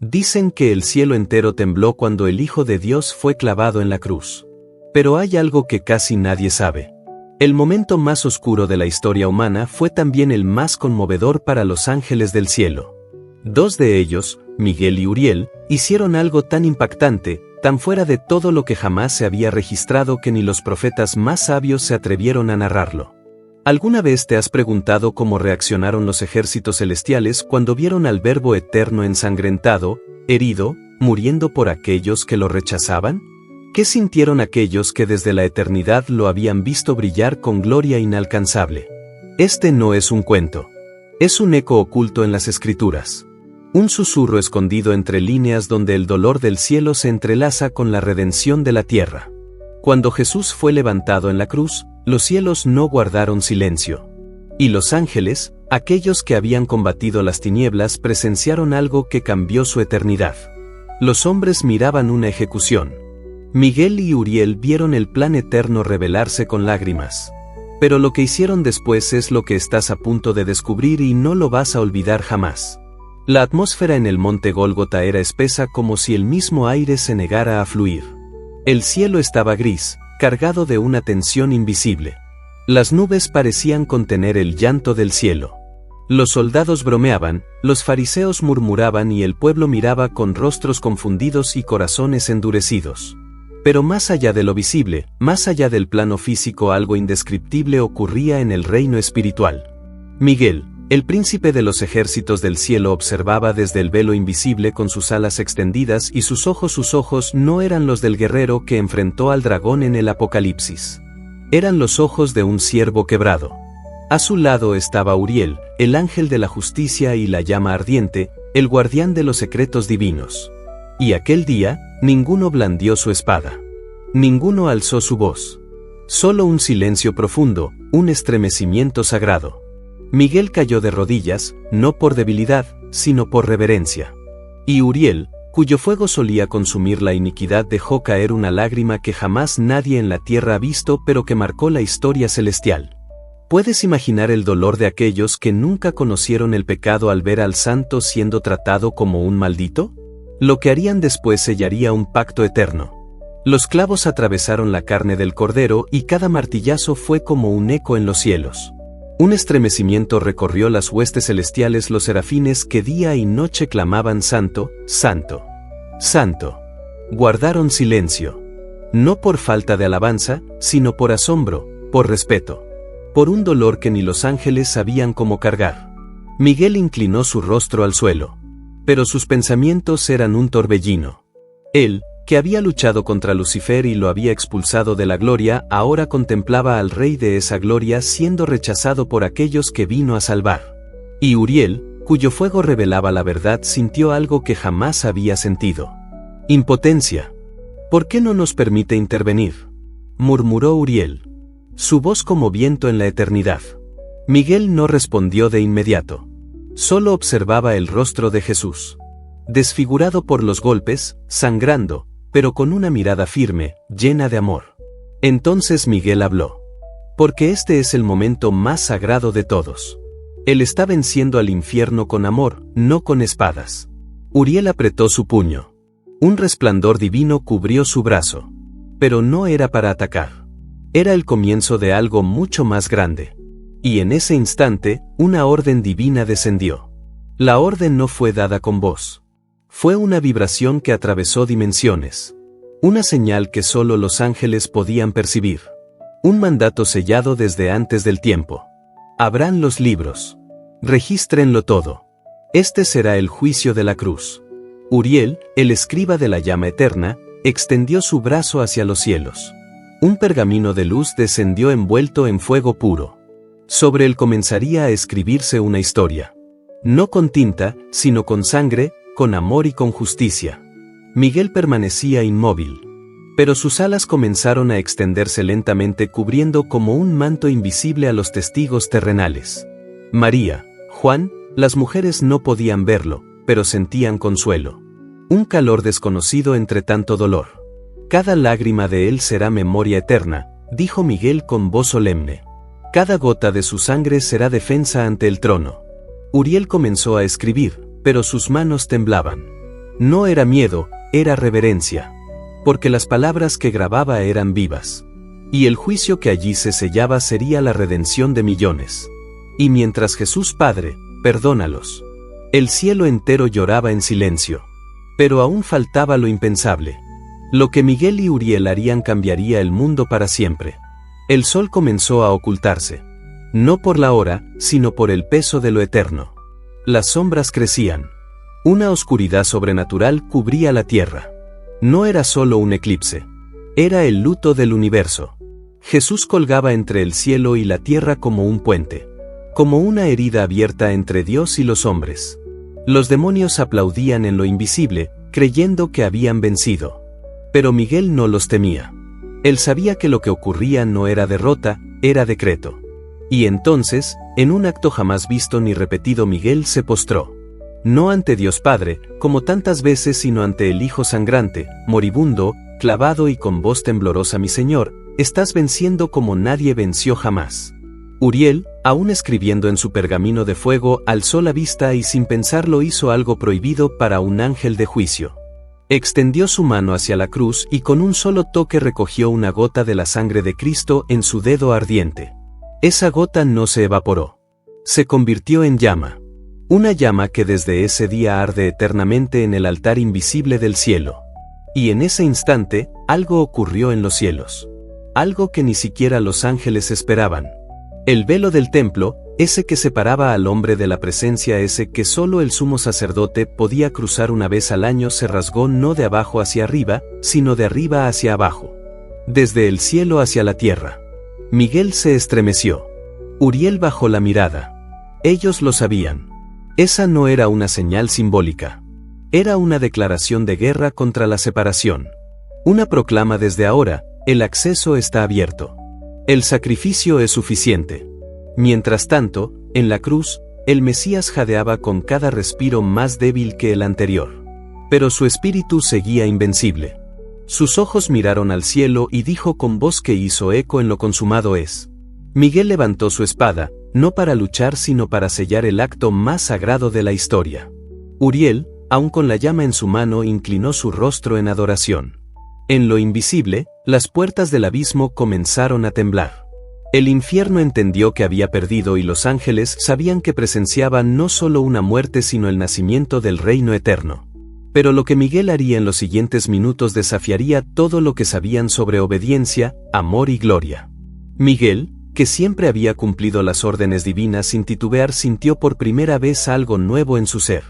Dicen que el cielo entero tembló cuando el Hijo de Dios fue clavado en la cruz. Pero hay algo que casi nadie sabe. El momento más oscuro de la historia humana fue también el más conmovedor para los ángeles del cielo. Dos de ellos, Miguel y Uriel, hicieron algo tan impactante, tan fuera de todo lo que jamás se había registrado que ni los profetas más sabios se atrevieron a narrarlo. ¿Alguna vez te has preguntado cómo reaccionaron los ejércitos celestiales cuando vieron al Verbo eterno ensangrentado, herido, muriendo por aquellos que lo rechazaban? ¿Qué sintieron aquellos que desde la eternidad lo habían visto brillar con gloria inalcanzable? Este no es un cuento. Es un eco oculto en las Escrituras. Un susurro escondido entre líneas donde el dolor del cielo se entrelaza con la redención de la tierra. Cuando Jesús fue levantado en la cruz, los cielos no guardaron silencio. Y los ángeles, aquellos que habían combatido las tinieblas, presenciaron algo que cambió su eternidad. Los hombres miraban una ejecución. Miguel y Uriel vieron el plan eterno revelarse con lágrimas. Pero lo que hicieron después es lo que estás a punto de descubrir y no lo vas a olvidar jamás. La atmósfera en el monte Gólgota era espesa como si el mismo aire se negara a fluir. El cielo estaba gris, cargado de una tensión invisible. Las nubes parecían contener el llanto del cielo. Los soldados bromeaban, los fariseos murmuraban y el pueblo miraba con rostros confundidos y corazones endurecidos. Pero más allá de lo visible, más allá del plano físico, algo indescriptible ocurría en el reino espiritual. Miguel, el príncipe de los ejércitos del cielo, observaba desde el velo invisible con sus alas extendidas y sus ojos no eran los del guerrero que enfrentó al dragón en el Apocalipsis. Eran los ojos de un siervo quebrado. A su lado estaba Uriel, el ángel de la justicia y la llama ardiente, el guardián de los secretos divinos. Y aquel día, ninguno blandió su espada. Ninguno alzó su voz. Solo un silencio profundo, un estremecimiento sagrado. Miguel cayó de rodillas, no por debilidad, sino por reverencia. Y Uriel, cuyo fuego solía consumir la iniquidad, dejó caer una lágrima que jamás nadie en la tierra ha visto, pero que marcó la historia celestial. ¿Puedes imaginar el dolor de aquellos que nunca conocieron el pecado al ver al santo siendo tratado como un maldito? Lo que harían después sellaría un pacto eterno. Los clavos atravesaron la carne del cordero y cada martillazo fue como un eco en los cielos. Un estremecimiento recorrió las huestes celestiales, los serafines que día y noche clamaban Santo, Santo, Santo. Guardaron silencio. No por falta de alabanza, sino por asombro, por respeto. Por un dolor que ni los ángeles sabían cómo cargar. Miguel inclinó su rostro al suelo. Pero sus pensamientos eran un torbellino. Él, que había luchado contra Lucifer y lo había expulsado de la gloria, ahora contemplaba al rey de esa gloria siendo rechazado por aquellos que vino a salvar. Y Uriel, cuyo fuego revelaba la verdad, sintió algo que jamás había sentido. Impotencia. ¿Por qué no nos permite intervenir?, murmuró Uriel. Su voz como viento en la eternidad. Miguel no respondió de inmediato. Solo observaba el rostro de Jesús. Desfigurado por los golpes, sangrando, pero con una mirada firme, llena de amor. Entonces Miguel habló. Porque este es el momento más sagrado de todos. Él está venciendo al infierno con amor, no con espadas. Uriel apretó su puño. Un resplandor divino cubrió su brazo. Pero no era para atacar. Era el comienzo de algo mucho más grande. Y en ese instante, una orden divina descendió. La orden no fue dada con voz. Fue una vibración que atravesó dimensiones. Una señal que solo los ángeles podían percibir. Un mandato sellado desde antes del tiempo. Abran los libros. Regístrenlo todo. Este será el juicio de la cruz. Uriel, el escriba de la llama eterna, extendió su brazo hacia los cielos. Un pergamino de luz descendió envuelto en fuego puro. Sobre él comenzaría a escribirse una historia. No con tinta, sino con sangre, con amor y con justicia. Miguel permanecía inmóvil. Pero sus alas comenzaron a extenderse lentamente, cubriendo como un manto invisible a los testigos terrenales. María, Juan, las mujeres no podían verlo, pero sentían consuelo. Un calor desconocido entre tanto dolor. Cada lágrima de él será memoria eterna, dijo Miguel con voz solemne. Cada gota de su sangre será defensa ante el trono. Uriel comenzó a escribir, pero sus manos temblaban. No era miedo, era reverencia. Porque las palabras que grababa eran vivas. Y el juicio que allí se sellaba sería la redención de millones. Y mientras Jesús Padre, perdónalos. El cielo entero lloraba en silencio. Pero aún faltaba lo impensable. Lo que Miguel y Uriel harían cambiaría el mundo para siempre. El sol comenzó a ocultarse. No por la hora, sino por el peso de lo eterno. Las sombras crecían. Una oscuridad sobrenatural cubría la tierra. No era solo un eclipse. Era el luto del universo. Jesús colgaba entre el cielo y la tierra como un puente. Como una herida abierta entre Dios y los hombres. Los demonios aplaudían en lo invisible, creyendo que habían vencido. Pero Miguel no los temía. Él sabía que lo que ocurría no era derrota, era decreto. Y entonces, en un acto jamás visto ni repetido, Miguel se postró. No ante Dios Padre, como tantas veces, sino ante el Hijo sangrante, moribundo, clavado y con voz temblorosa: mi Señor, estás venciendo como nadie venció jamás. Uriel, aún escribiendo en su pergamino de fuego, alzó la vista y sin pensarlo hizo algo prohibido para un ángel de juicio. Extendió su mano hacia la cruz y con un solo toque recogió una gota de la sangre de Cristo en su dedo ardiente. Esa gota no se evaporó. Se convirtió en llama. Una llama que desde ese día arde eternamente en el altar invisible del cielo. Y en ese instante, algo ocurrió en los cielos. Algo que ni siquiera los ángeles esperaban. El velo del templo, ese que separaba al hombre de la presencia, ese que solo el sumo sacerdote podía cruzar una vez al año, se rasgó no de abajo hacia arriba, sino de arriba hacia abajo. Desde el cielo hacia la tierra. Miguel se estremeció. Uriel bajó la mirada. Ellos lo sabían. Esa no era una señal simbólica. Era una declaración de guerra contra la separación. Una proclama: desde ahora, el acceso está abierto. El sacrificio es suficiente. Mientras tanto, en la cruz, el Mesías jadeaba con cada respiro más débil que el anterior. Pero su espíritu seguía invencible. Sus ojos miraron al cielo y dijo con voz que hizo eco en lo consumado es. Miguel levantó su espada, no para luchar sino para sellar el acto más sagrado de la historia. Uriel, aún con la llama en su mano, inclinó su rostro en adoración. En lo invisible, las puertas del abismo comenzaron a temblar. El infierno entendió que había perdido y los ángeles sabían que presenciaban no solo una muerte sino el nacimiento del reino eterno. Pero lo que Miguel haría en los siguientes minutos desafiaría todo lo que sabían sobre obediencia, amor y gloria. Miguel, que siempre había cumplido las órdenes divinas sin titubear, sintió por primera vez algo nuevo en su ser.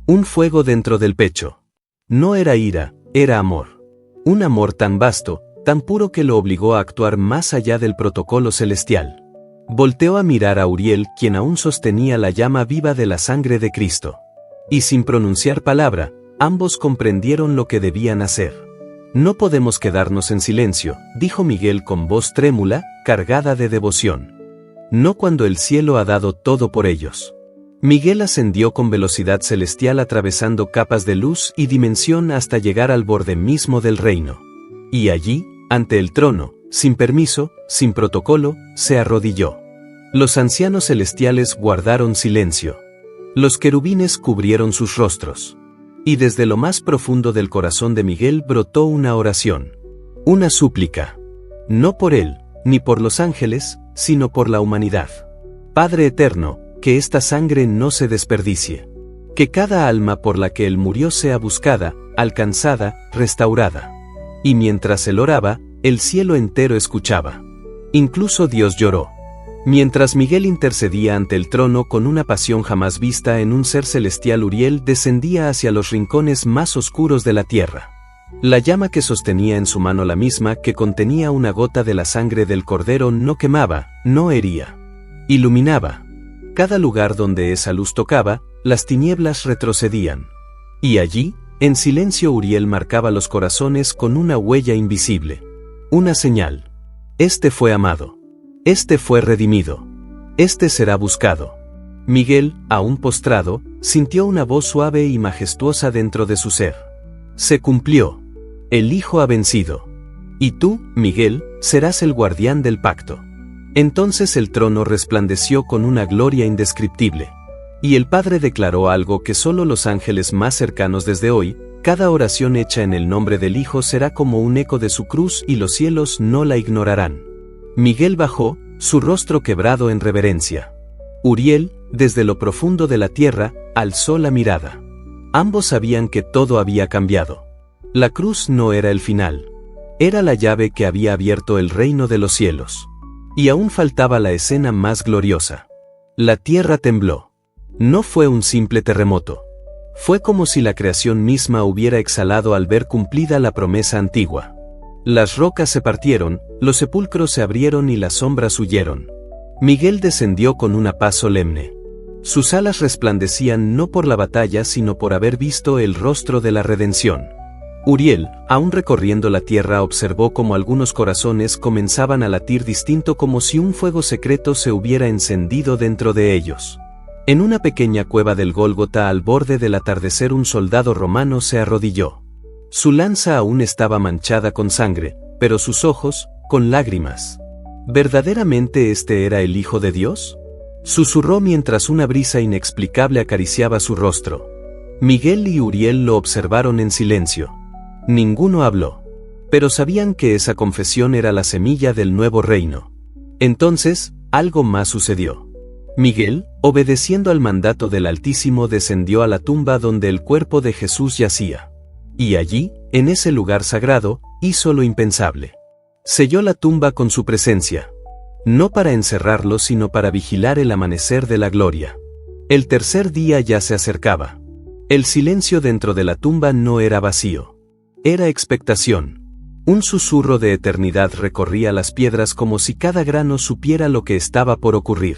Un fuego dentro del pecho. No era ira, era amor. Un amor tan vasto, tan puro que lo obligó a actuar más allá del protocolo celestial. Volteó a mirar a Uriel, quien aún sostenía la llama viva de la sangre de Cristo. Y sin pronunciar palabra, ambos comprendieron lo que debían hacer. No podemos quedarnos en silencio, dijo Miguel con voz trémula, cargada de devoción. No cuando el cielo ha dado todo por ellos. Miguel ascendió con velocidad celestial atravesando capas de luz y dimensión hasta llegar al borde mismo del reino. Y allí, ante el trono, sin permiso, sin protocolo, se arrodilló. Los ancianos celestiales guardaron silencio. Los querubines cubrieron sus rostros. Y desde lo más profundo del corazón de Miguel brotó una oración. Una súplica. No por él, ni por los ángeles, sino por la humanidad. Padre eterno, que esta sangre no se desperdicie. Que cada alma por la que él murió sea buscada, alcanzada, restaurada. Y mientras él oraba, el cielo entero escuchaba. Incluso Dios lloró. Mientras Miguel intercedía ante el trono con una pasión jamás vista en un ser celestial, Uriel descendía hacia los rincones más oscuros de la tierra. La llama que sostenía en su mano, la misma que contenía una gota de la sangre del Cordero, no quemaba, no hería. Iluminaba. Cada lugar donde esa luz tocaba, las tinieblas retrocedían. Y allí, en silencio, Uriel marcaba los corazones con una huella invisible. Una señal. Este fue amado. Este fue redimido. Este será buscado. Miguel, aún postrado, sintió una voz suave y majestuosa dentro de su ser. Se cumplió. El Hijo ha vencido. Y tú, Miguel, serás el guardián del pacto. Entonces el trono resplandeció con una gloria indescriptible. Y el Padre declaró algo que solo los ángeles más cercanos desde hoy Cada oración hecha en el nombre del Hijo será como un eco de su cruz y los cielos no la ignorarán. Miguel bajó, su rostro quebrado en reverencia. Uriel, desde lo profundo de la tierra, alzó la mirada. Ambos sabían que todo había cambiado. La cruz no era el final. Era la llave que había abierto el reino de los cielos. Y aún faltaba la escena más gloriosa. La tierra tembló. No fue un simple terremoto. Fue como si la creación misma hubiera exhalado al ver cumplida la promesa antigua. Las rocas se partieron, los sepulcros se abrieron y las sombras huyeron. Miguel descendió con una paz solemne. Sus alas resplandecían no por la batalla sino por haber visto el rostro de la redención. Uriel, aún recorriendo la tierra, observó cómo algunos corazones comenzaban a latir distinto, como si un fuego secreto se hubiera encendido dentro de ellos. En una pequeña cueva del Gólgota, al borde del atardecer, un soldado romano se arrodilló. Su lanza aún estaba manchada con sangre, pero sus ojos, con lágrimas. ¿Verdaderamente este era el Hijo de Dios? Susurró mientras una brisa inexplicable acariciaba su rostro. Miguel y Uriel lo observaron en silencio. Ninguno habló. Pero sabían que esa confesión era la semilla del nuevo reino. Entonces, algo más sucedió. Miguel, obedeciendo al mandato del Altísimo, descendió a la tumba donde el cuerpo de Jesús yacía. Y allí, en ese lugar sagrado, hizo lo impensable. Selló la tumba con su presencia. No para encerrarlo sino para vigilar el amanecer de la gloria. El tercer día ya se acercaba. El silencio dentro de la tumba no era vacío. Era expectación. Un susurro de eternidad recorría las piedras como si cada grano supiera lo que estaba por ocurrir.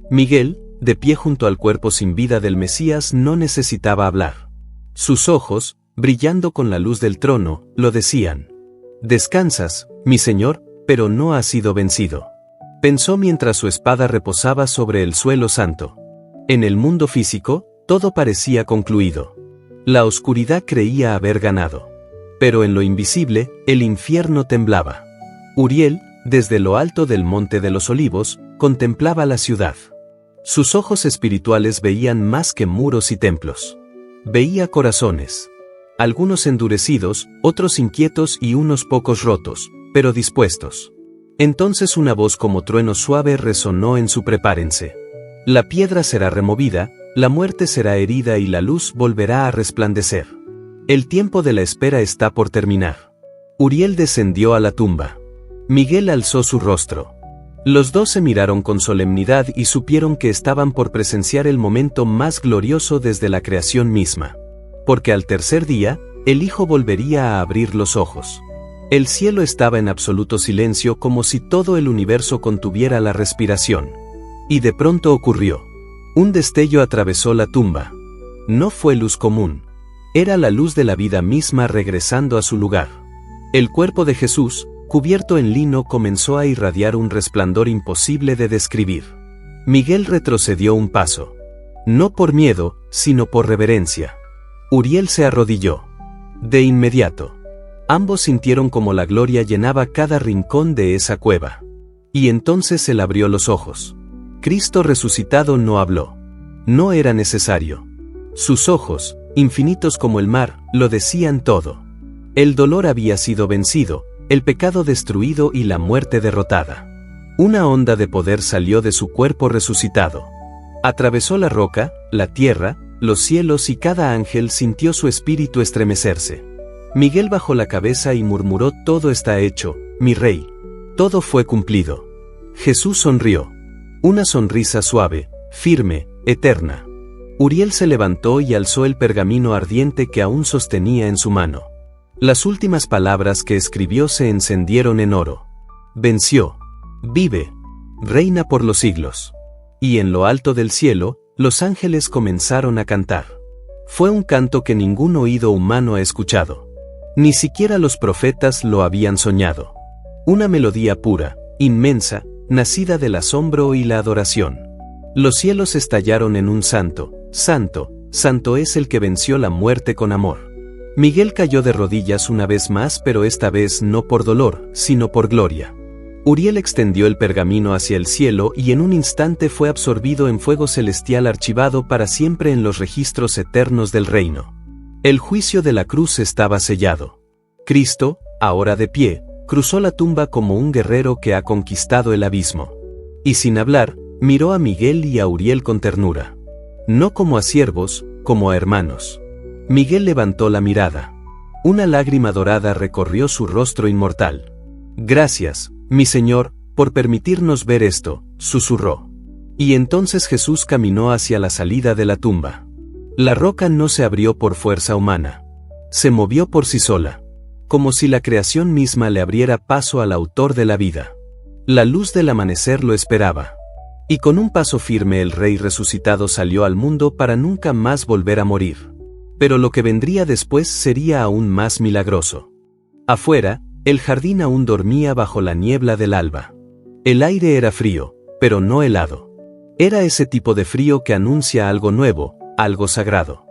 Miguel, de pie junto al cuerpo sin vida del Mesías, no necesitaba hablar. Sus ojos, brillando con la luz del trono, lo decían. «Descansas, mi señor, pero no has sido vencido», pensó mientras su espada reposaba sobre el suelo santo. En el mundo físico, todo parecía concluido. La oscuridad creía haber ganado. Pero en lo invisible, el infierno temblaba. Uriel, desde lo alto del Monte de los Olivos, contemplaba la ciudad. Sus ojos espirituales veían más que muros y templos. Veía corazones. Algunos endurecidos, otros inquietos y unos pocos rotos, pero dispuestos. Entonces una voz como trueno suave resonó en su «Prepárense. La piedra será removida, la muerte será herida y la luz volverá a resplandecer. El tiempo de la espera está por terminar». Uriel descendió a la tumba. Miguel alzó su rostro. Los dos se miraron con solemnidad y supieron que estaban por presenciar el momento más glorioso desde la creación misma. Porque al tercer día, el Hijo volvería a abrir los ojos. El cielo estaba en absoluto silencio, como si todo el universo contuviera la respiración. Y de pronto ocurrió. Un destello atravesó la tumba. No fue luz común. Era la luz de la vida misma regresando a su lugar. El cuerpo de Jesús, cubierto en lino, comenzó a irradiar un resplandor imposible de describir. Miguel retrocedió un paso. No por miedo, sino por reverencia. Uriel se arrodilló. De inmediato. Ambos sintieron como la gloria llenaba cada rincón de esa cueva. Y entonces él abrió los ojos. Cristo resucitado no habló. No era necesario. Sus ojos, infinitos como el mar, lo decían todo. El dolor había sido vencido, el pecado destruido y la muerte derrotada. Una onda de poder salió de su cuerpo resucitado. Atravesó la roca, la tierra, los cielos y cada ángel sintió su espíritu estremecerse. Miguel bajó la cabeza y murmuró: «Todo está hecho, mi rey. Todo fue cumplido». Jesús sonrió. Una sonrisa suave, firme, eterna. Uriel se levantó y alzó el pergamino ardiente que aún sostenía en su mano. Las últimas palabras que escribió se encendieron en oro. Venció. Vive. Reina por los siglos. Y en lo alto del cielo, los ángeles comenzaron a cantar. Fue un canto que ningún oído humano ha escuchado. Ni siquiera los profetas lo habían soñado. Una melodía pura, inmensa, nacida del asombro y la adoración. Los cielos estallaron en un santo, santo, santo es el que venció la muerte con amor. Miguel cayó de rodillas una vez más, pero esta vez no por dolor, sino por gloria. Uriel extendió el pergamino hacia el cielo y en un instante fue absorbido en fuego celestial, archivado para siempre en los registros eternos del reino. El juicio de la cruz estaba sellado. Cristo, ahora de pie, cruzó la tumba como un guerrero que ha conquistado el abismo. Y sin hablar, miró a Miguel y a Uriel con ternura. No como a siervos, como a hermanos. Miguel levantó la mirada. Una lágrima dorada recorrió su rostro inmortal. «Gracias, mi Señor, por permitirnos ver esto», susurró. Y entonces Jesús caminó hacia la salida de la tumba. La roca no se abrió por fuerza humana. Se movió por sí sola, como si la creación misma le abriera paso al autor de la vida. La luz del amanecer lo esperaba. Y con un paso firme el Rey resucitado salió al mundo para nunca más volver a morir. Pero lo que vendría después sería aún más milagroso. Afuera, el jardín aún dormía bajo la niebla del alba. El aire era frío, pero no helado. Era ese tipo de frío que anuncia algo nuevo, algo sagrado.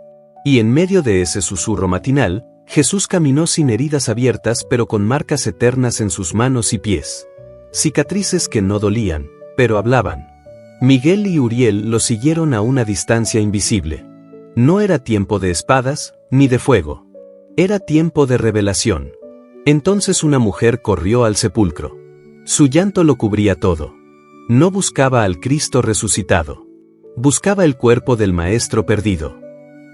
Y en medio de ese susurro matinal, Jesús caminó sin heridas abiertas pero con marcas eternas en sus manos y pies. Cicatrices que no dolían, pero hablaban. Miguel y Uriel lo siguieron a una distancia invisible. No era tiempo de espadas, ni de fuego. Era tiempo de revelación. Entonces una mujer corrió al sepulcro. Su llanto lo cubría todo. No buscaba al Cristo resucitado. Buscaba el cuerpo del Maestro perdido.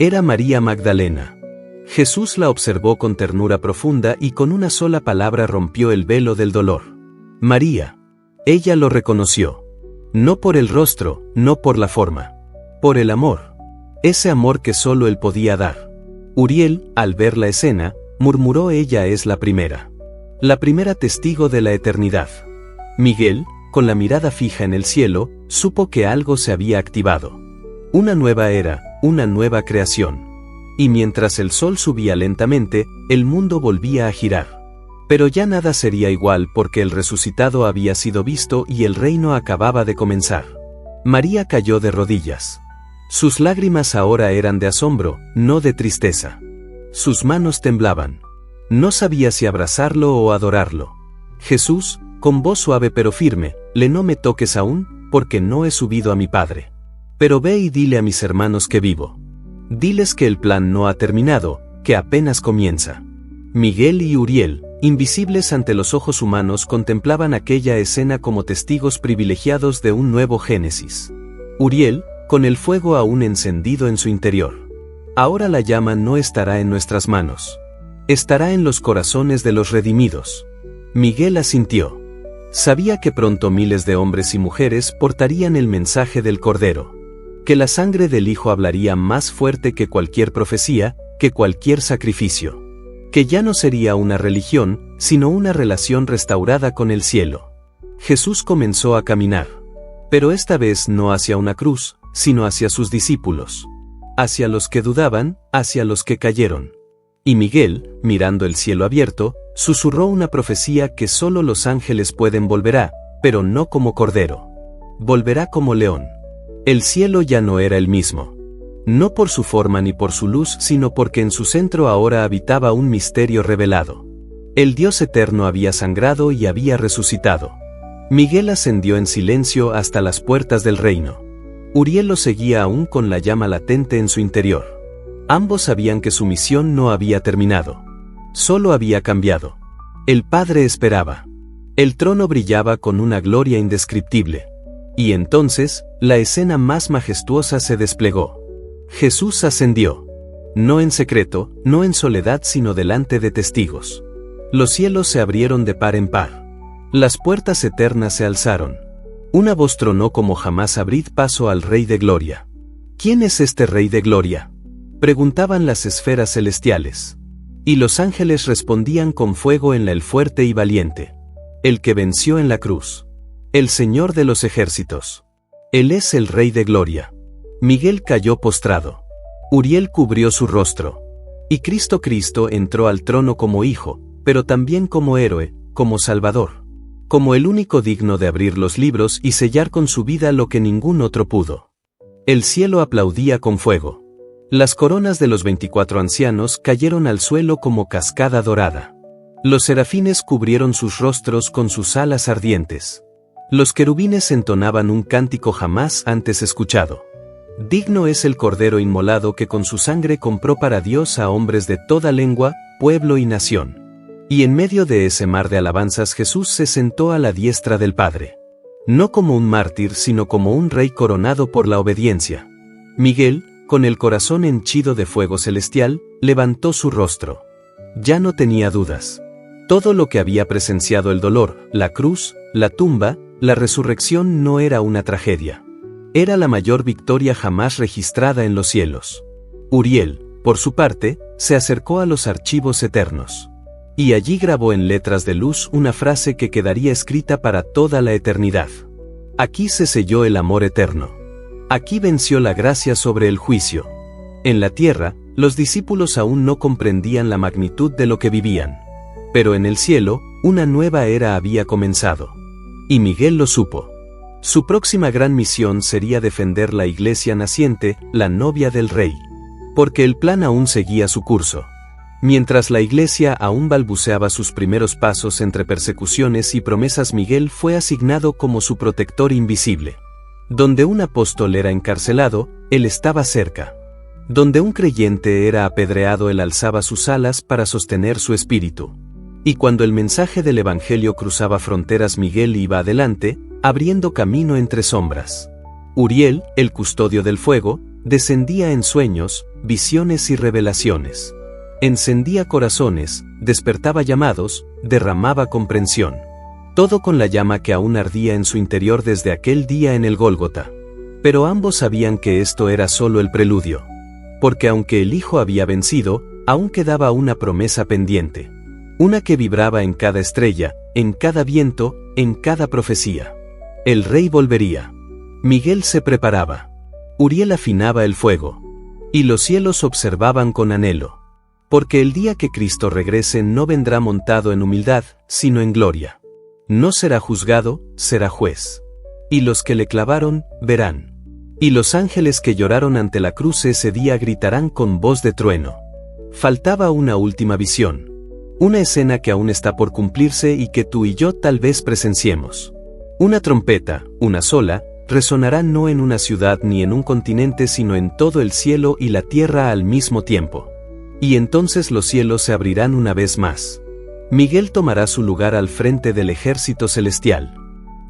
Era María Magdalena. Jesús la observó con ternura profunda y con una sola palabra rompió el velo del dolor. María. Ella lo reconoció. No por el rostro, no por la forma. Por el amor. Ese amor que solo él podía dar. Uriel, al ver la escena, murmuró: ella es la primera. La primera testigo de la eternidad. Miguel, con la mirada fija en el cielo, supo que algo se había activado. Una nueva era, una nueva creación. Y mientras el sol subía lentamente, el mundo volvía a girar. Pero ya nada sería igual porque el resucitado había sido visto y el reino acababa de comenzar. María cayó de rodillas. Sus lágrimas ahora eran de asombro, no de tristeza. Sus manos temblaban. No sabía si abrazarlo o adorarlo. Jesús, con voz suave pero firme, le: no me toques aún, porque no he subido a mi Padre. Pero ve y dile a mis hermanos que vivo. Diles que el plan no ha terminado, que apenas comienza. Miguel y Uriel, invisibles ante los ojos humanos, contemplaban aquella escena como testigos privilegiados de un nuevo Génesis. Uriel, con el fuego aún encendido en su interior. Ahora la llama no estará en nuestras manos. Estará en los corazones de los redimidos. Miguel asintió. Sabía que pronto miles de hombres y mujeres portarían el mensaje del Cordero. Que la sangre del Hijo hablaría más fuerte que cualquier profecía, que cualquier sacrificio. Que ya no sería una religión, sino una relación restaurada con el cielo. Jesús comenzó a caminar. Pero esta vez no hacia una cruz, sino hacia sus discípulos. Hacia los que dudaban, hacia los que cayeron. Y Miguel, mirando el cielo abierto, susurró una profecía que solo los ángeles pueden: volverá, pero no como cordero. Volverá como león. El cielo ya no era el mismo. No por su forma ni por su luz, sino porque en su centro ahora habitaba un misterio revelado. El Dios eterno había sangrado y había resucitado. Miguel ascendió en silencio hasta las puertas del reino. Uriel lo seguía aún con la llama latente en su interior. Ambos sabían que su misión no había terminado. Solo había cambiado. El Padre esperaba. El trono brillaba con una gloria indescriptible. Y entonces, la escena más majestuosa se desplegó. Jesús ascendió. No en secreto, no en soledad, sino delante de testigos. Los cielos se abrieron de par en par. Las puertas eternas se alzaron. Una voz tronó como jamás: abrid paso al Rey de Gloria. ¿Quién es este Rey de Gloria?, preguntaban las esferas celestiales. Y los ángeles respondían con fuego en la: el fuerte y valiente. El que venció en la cruz. El Señor de los ejércitos. Él es el Rey de Gloria. Miguel cayó postrado. Uriel cubrió su rostro. Y Cristo entró al trono como hijo, pero también como héroe, como salvador. Como el único digno de abrir los libros y sellar con su vida lo que ningún otro pudo. El cielo aplaudía con fuego. Las coronas de los 24 ancianos cayeron al suelo como cascada dorada. Los serafines cubrieron sus rostros con sus alas ardientes. Los querubines entonaban un cántico jamás antes escuchado. Digno es el Cordero inmolado que con su sangre compró para Dios a hombres de toda lengua, pueblo y nación. Y en medio de ese mar de alabanzas Jesús se sentó a la diestra del Padre. No como un mártir sino como un rey coronado por la obediencia. Miguel, con el corazón henchido de fuego celestial, levantó su rostro. Ya no tenía dudas. Todo lo que había presenciado el dolor, la cruz, la tumba, la resurrección no era una tragedia. Era la mayor victoria jamás registrada en los cielos. Uriel, por su parte, se acercó a los archivos eternos. Y allí grabó en letras de luz una frase que quedaría escrita para toda la eternidad. Aquí se selló el amor eterno. Aquí venció la gracia sobre el juicio. En la tierra, los discípulos aún no comprendían la magnitud de lo que vivían. Pero en el cielo, una nueva era había comenzado. Y Miguel lo supo. Su próxima gran misión sería defender la iglesia naciente, la novia del rey. Porque el plan aún seguía su curso. Mientras la iglesia aún balbuceaba sus primeros pasos entre persecuciones y promesas, Miguel fue asignado como su protector invisible. Donde un apóstol era encarcelado, él estaba cerca. Donde un creyente era apedreado, él alzaba sus alas para sostener su espíritu. Y cuando el mensaje del Evangelio cruzaba fronteras, Miguel iba adelante, abriendo camino entre sombras. Uriel, el custodio del fuego, descendía en sueños, visiones y revelaciones. Encendía corazones, despertaba llamados, derramaba comprensión. Todo con la llama que aún ardía en su interior desde aquel día en el Gólgota. Pero ambos sabían que esto era solo el preludio. Porque aunque el Hijo había vencido, aún quedaba una promesa pendiente. Una que vibraba en cada estrella, en cada viento, en cada profecía. El Rey volvería. Miguel se preparaba. Uriel afinaba el fuego. Y los cielos observaban con anhelo. Porque el día que Cristo regrese no vendrá montado en humildad, sino en gloria. No será juzgado, será juez. Y los que le clavaron, verán. Y los ángeles que lloraron ante la cruz ese día gritarán con voz de trueno. Faltaba una última visión. Una escena que aún está por cumplirse y que tú y yo tal vez presenciemos. Una trompeta, una sola, resonará no en una ciudad ni en un continente sino en todo el cielo y la tierra al mismo tiempo. Y entonces los cielos se abrirán una vez más. Miguel tomará su lugar al frente del ejército celestial.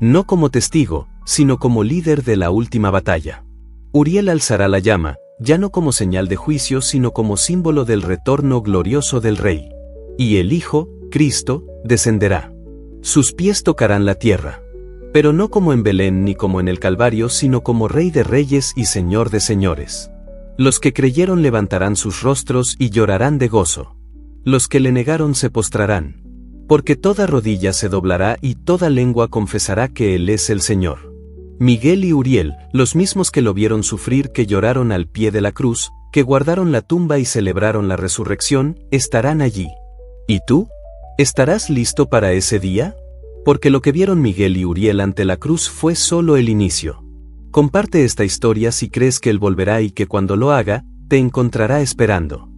No como testigo, sino como líder de la última batalla. Uriel alzará la llama, ya no como señal de juicio sino como símbolo del retorno glorioso del Rey. Y el Hijo, Cristo, descenderá. Sus pies tocarán la tierra. Pero no como en Belén ni como en el Calvario sino como Rey de Reyes y Señor de Señores. Los que creyeron levantarán sus rostros y llorarán de gozo. Los que le negaron se postrarán. Porque toda rodilla se doblará y toda lengua confesará que Él es el Señor. Miguel y Uriel, los mismos que lo vieron sufrir, que lloraron al pie de la cruz, que guardaron la tumba y celebraron la resurrección, estarán allí. ¿Y tú? ¿Estarás listo para ese día? Porque lo que vieron Miguel y Uriel ante la cruz fue solo el inicio. Comparte esta historia si crees que Él volverá y que cuando lo haga, te encontrará esperando.